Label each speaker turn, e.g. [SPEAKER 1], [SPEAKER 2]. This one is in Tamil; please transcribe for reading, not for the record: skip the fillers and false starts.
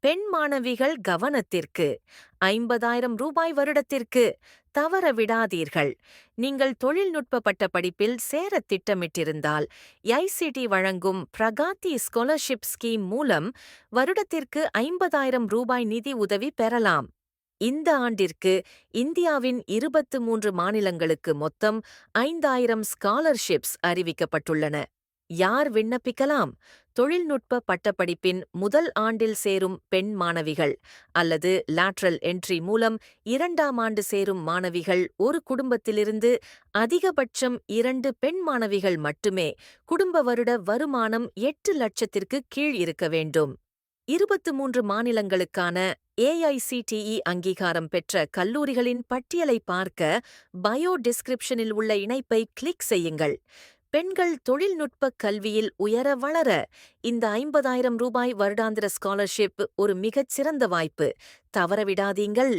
[SPEAKER 1] பெண் மாணவிகள் கவனத்திற்கு 50,000 ரூபாய் வருடத்திற்கு தவற விடாதீர்கள். நீங்கள் தொழில்நுட்ப பட்டப்படிப்பில் சேரத் திட்டமிட்டிருந்தால் ஐசிடி வழங்கும் பிரகாத்தி ஸ்காலர்ஷிப் ஸ்கீம் மூலம் வருடத்திற்கு 50,000 ரூபாய் நிதி உதவி பெறலாம். இந்த ஆண்டிற்கு இந்தியாவின் 23 மாநிலங்களுக்கு மொத்தம் 5,000 ஸ்காலர்ஷிப்ஸ் அறிவிக்கப்பட்டுள்ளன. யார் விண்ணப்பிக்கலாம்? தொழில்நுட்ப பட்டப்படிப்பின் முதல் ஆண்டில் சேரும் பெண் மாணவிகள் அல்லது லேட்ரல் என்ட்ரி மூலம் 2ஆம் ஆண்டு சேரும் மாணவிகள். ஒரு குடும்பத்திலிருந்து அதிகபட்சம் 2 பெண் மாணவிகள் மட்டுமே. குடும்ப வருட வருமானம் 8 லட்சத்திற்கு கீழ் இருக்க வேண்டும். 23 மாநிலங்களுக்கான ஏஐசிடிஇ அங்கீகாரம் பெற்ற கல்லூரிகளின் பட்டியலை பார்க்க பயோ டிஸ்கிரிப்ஷனில் உள்ள இணைப்பை கிளிக் செய்யுங்கள். பெண்கள் தொழில்நுட்ப கல்வியில் உயர வளர இந்த 50,000 ரூபாய் வருடாந்திர ஸ்காலர்ஷிப் ஒரு மிகச் சிறந்த வாய்ப்பு. தவறவிடாதீங்கள்.